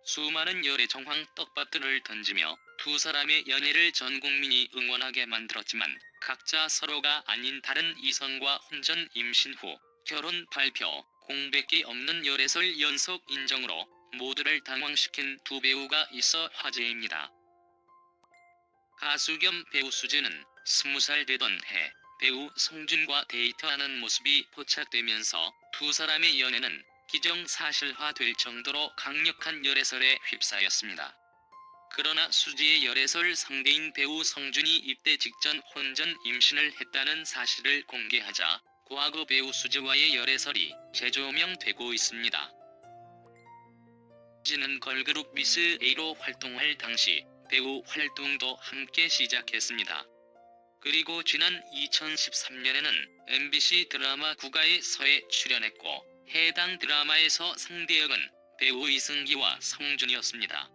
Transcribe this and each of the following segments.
수많은 열애 정황 떡밥들을 던지며 두 사람의 연애를 전 국민이 응원하게 만들었지만 각자 서로가 아닌 다른 이성과 혼전 임신 후 결혼 발표, 공백기 없는 열애설 연속 인정으로 모두를 당황시킨 두 배우가 있어 화제입니다. 가수 겸 배우 수지는 20살 되던 해 배우 성준과 데이트하는 모습이 포착되면서 두 사람의 연애는 기정사실화될 정도로 강력한 열애설에 휩싸였습니다. 그러나 수지의 열애설 상대인 배우 성준이 입대 직전 혼전 임신을 했다는 사실을 공개하자 과거 배우 수지와의 열애설이 재조명되고 있습니다. 수지는 걸그룹 미스 A로 활동할 당시 배우 활동도 함께 시작했습니다. 그리고 지난 2013년에는 MBC 드라마 국가에서에 출연했고 해당 드라마에서 상대 역은 배우 이승기와 성준이었습니다.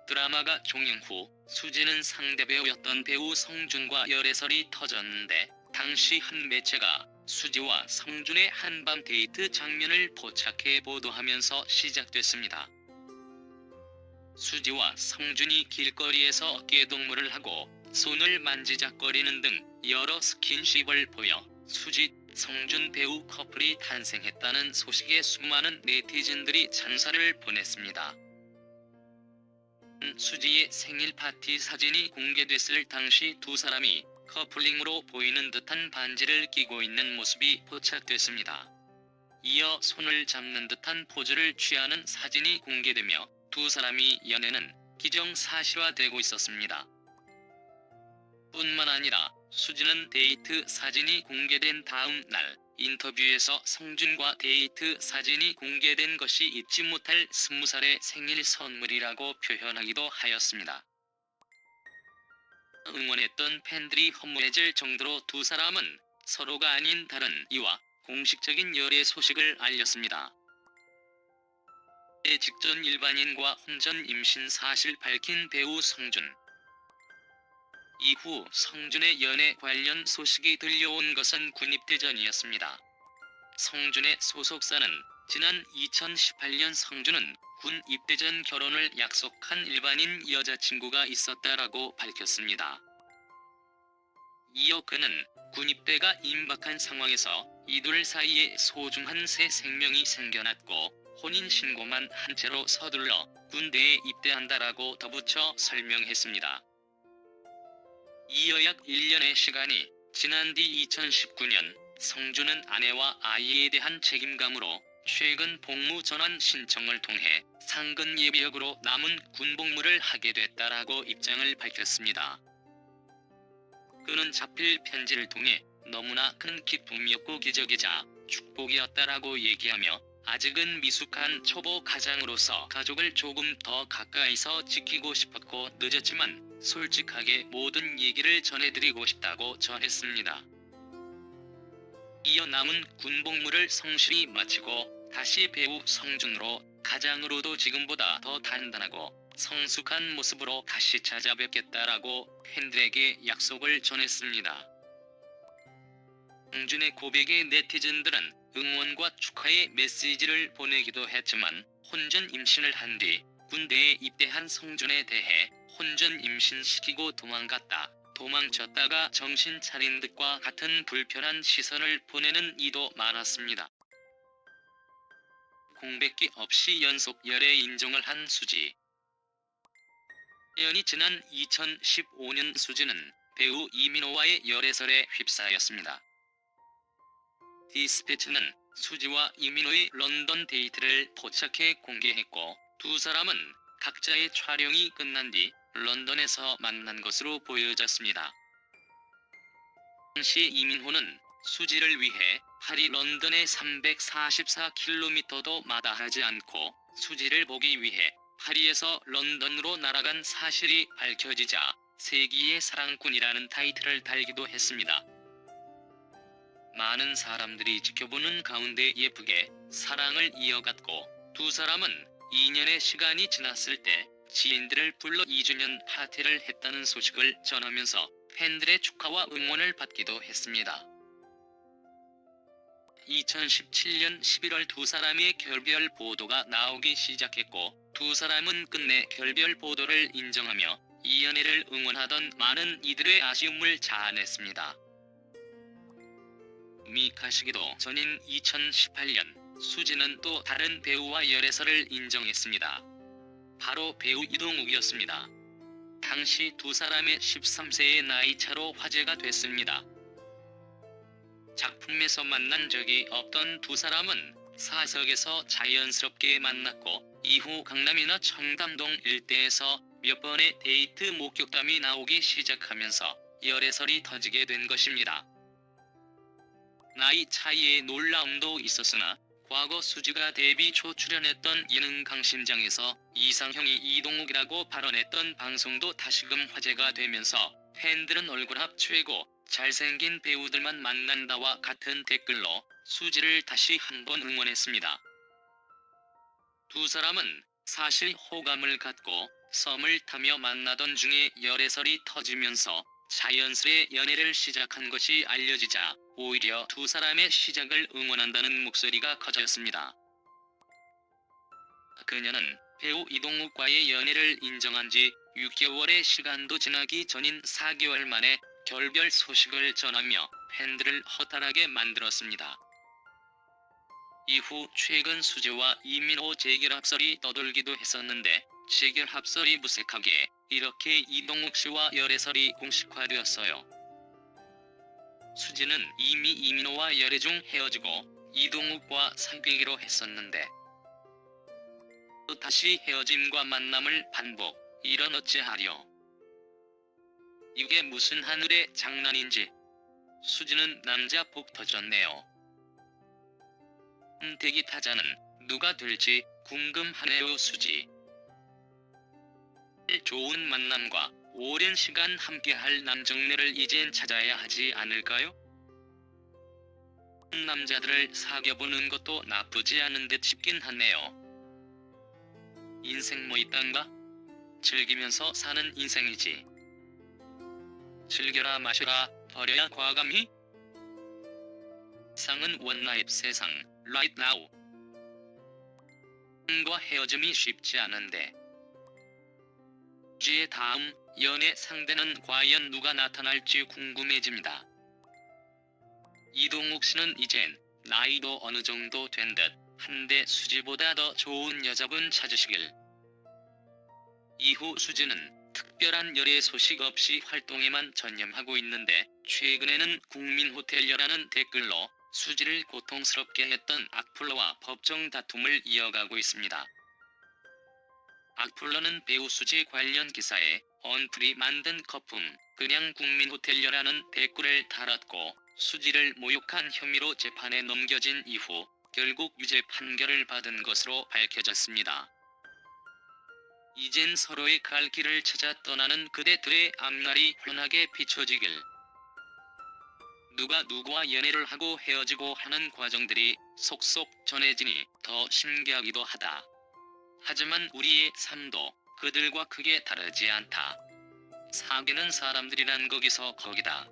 드라마가 종영 후 수지는 상대 배우였던 배우 성준과 열애설이 터졌는데 당시 한 매체가 수지와 성준의 한밤 데이트 장면을 포착해 보도하면서 시작됐습니다. 수지와 성준이 길거리에서 어깨동무를 하고 손을 만지작거리는 등 여러 스킨십을 보여 수지, 성준 배우 커플이 탄생했다는 소식에 수많은 네티즌들이 찬사를 보냈습니다. 수지의 생일 파티 사진이 공개됐을 당시 두 사람이 커플링으로 보이는 듯한 반지를 끼고 있는 모습이 포착됐습니다. 이어 손을 잡는 듯한 포즈를 취하는 사진이 공개되며 두 사람이 연애는 기정사실화되고 있었습니다. 뿐만 아니라 수지는 데이트 사진이 공개된 다음 날 인터뷰에서 성준과 데이트 사진이 공개된 것이 잊지 못할 20살의 생일 선물이라고 표현하기도 하였습니다. 응원했던 팬들이 허무해질 정도로 두 사람은 서로가 아닌 다른 이와 공식적인 열애 소식을 알렸습니다. 직전 일반인과 혼전 임신 사실 밝힌 배우 성준. 이후 성준의 연애 관련 소식이 들려온 것은 군입대 전이었습니다. 성준의 소속사는 지난 2018년 성준은 군 입대 전 결혼을 약속한 일반인 여자친구가 있었다라고 밝혔습니다. 이어 그는 군 입대가 임박한 상황에서 이둘 사이에 소중한 새 생명이 생겨났고 혼인신고만 한 채로 서둘러 군대에 입대한다라고 덧붙여 설명했습니다. 이어 약 1년의 시간이 지난 뒤 2019년 성준은 아내와 아이에 대한 책임감으로 최근 복무 전환 신청을 통해 상근 예비역으로 남은 군복무를 하게 됐다라고 입장을 밝혔습니다. 그는 자필 편지를 통해 너무나 큰 기쁨이었고 기적이자 축복이었다라고 얘기하며 아직은 미숙한 초보 가장으로서 가족을 조금 더 가까이서 지키고 싶었고 늦었지만 솔직하게 모든 얘기를 전해드리고 싶다고 전했습니다. 이어 남은 군복무를 성실히 마치고 다시 배우 성준으로 가장으로도 지금보다 더 단단하고 성숙한 모습으로 다시 찾아뵙겠다라고 팬들에게 약속을 전했습니다. 성준의 고백에 네티즌들은 응원과 축하의 메시지를 보내기도 했지만 혼전 임신을 한 뒤 군대에 입대한 성준에 대해 혼전 임신시키고 도망쳤다가 정신 차린 듯과 같은 불편한 시선을 보내는 이도 많았습니다. 공백기 없이 연속 열애 인정을 한 수지. 연이 지난 2015년 수지는 배우 이민호와의 열애설에 휩싸였습니다. 디스패치는 수지와 이민호의 런던 데이트를 포착해 공개했고 두 사람은 각자의 촬영이 끝난 뒤 런던에서 만난 것으로 보여졌습니다. 당시 이민호는 수지를 위해 파리 런던의 344km도 마다하지 않고 수지를 보기 위해 파리에서 런던으로 날아간 사실이 밝혀지자 세기의 사랑꾼이라는 타이틀을 달기도 했습니다. 많은 사람들이 지켜보는 가운데 예쁘게 사랑을 이어갔고 두 사람은 2년의 시간이 지났을 때 지인들을 불러 2주년 파티를 했다는 소식을 전하면서 팬들의 축하와 응원을 받기도 했습니다. 2017년 11월 두 사람의 결별 보도가 나오기 시작했고, 두 사람은 끝내 결별 보도를 인정하며 이 연애를 응원하던 많은 이들의 아쉬움을 자아냈습니다. 미카 시기도 전인 2018년 수지는 또 다른 배우와 열애설을 인정했습니다. 바로 배우 이동욱이었습니다. 당시 두 사람의 13세의 나이 차로 화제가 됐습니다. 작품에서 만난 적이 없던 두 사람은 사석에서 자연스럽게 만났고, 이후 강남이나 청담동 일대에서 몇 번의 데이트 목격담이 나오기 시작하면서 열애설이 터지게 된 것입니다. 나이 차이의 놀라움도 있었으나 과거 수지가 데뷔 초 출연했던 예능 강심장에서 이상형이 이동욱이라고 발언했던 방송도 다시금 화제가 되면서 팬들은 얼굴합 최고, 잘생긴 배우들만 만난다와 같은 댓글로 수지를 다시 한번 응원했습니다. 두 사람은 사실 호감을 갖고 썸을 타며 만나던 중에 열애설이 터지면서 자연스레 연애를 시작한 것이 알려지자 오히려 두 사람의 시작을 응원한다는 목소리가 커졌습니다. 그녀는 배우 이동욱과의 연애를 인정한 지 6개월의 시간도 지나기 전인 4개월 만에 결별 소식을 전하며 팬들을 허탈하게 만들었습니다. 이후 최근 수지와 이민호 재결합설이 떠돌기도 했었는데, 재결합설이 무색하게 이렇게 이동욱 씨와 열애설이 공식화되었어요. 수지는 이미 이민호와 열애 중 헤어지고 이동욱과 사귀기로 했었는데 또 다시 헤어짐과 만남을 반복. 이런 어찌하려. 이게 무슨 하늘의 장난인지. 수지는 남자 복 터졌네요. 대기 타자는 누가 될지 궁금하네요. 수지. 좋은 만남과 오랜 시간 함께할 남정네를 이젠 찾아야 하지 않을까요? 남자들을 사귀어보는 것도 나쁘지 않은 듯 싶긴 하네요. 인생 뭐 있단가? 즐기면서 사는 인생이지. 즐겨라 마셔라 버려야 과감히. 세상은 원나잇 세상 right now. 과 헤어짐이 쉽지 않은데 수지의 다음 연애 상대는 과연 누가 나타날지 궁금해집니다. 이동욱 씨는 이젠 나이도 어느 정도 된 듯 한데 수지보다 더 좋은 여자분 찾으시길. 이후 수지는 특별한 열애 소식 없이 활동에만 전념하고 있는데, 최근에는 국민호텔녀라는 댓글로 수지를 고통스럽게 했던 악플러와 법정 다툼을 이어가고 있습니다. 악플러는 배우 수지 관련 기사에 언플이 만든 거품, 그냥 국민호텔녀라는 댓글을 달았고, 수지를 모욕한 혐의로 재판에 넘겨진 이후 결국 유죄 판결을 받은 것으로 밝혀졌습니다. 이젠 서로의 갈 길을 찾아 떠나는 그대들의 앞날이 환하게 비춰지길. 누가 누구와 연애를 하고 헤어지고 하는 과정들이 속속 전해지니 더 신기하기도 하다. 하지만 우리의 삶도 그들과 크게 다르지 않다. 사귀는 사람들이란 거기서 거기다.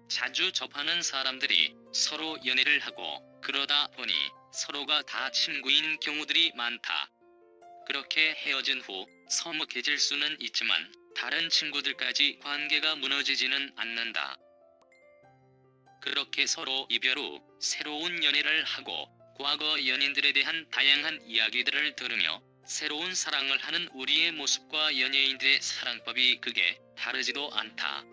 자주 접하는 사람들이 서로 연애를 하고 그러다 보니 서로가 다 친구인 경우들이 많다. 그렇게 헤어진 후 서먹해질 수는 있지만 다른 친구들까지 관계가 무너지지는 않는다. 그렇게 서로 이별 후 새로운 연애를 하고 과거 연인들에 대한 다양한 이야기들을 들으며 새로운 사랑을 하는 우리의 모습과 연예인들의 사랑법이 크게 다르지도 않다.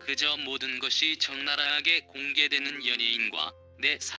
그저 모든 것이 적나라하게 공개되는 연예인과 내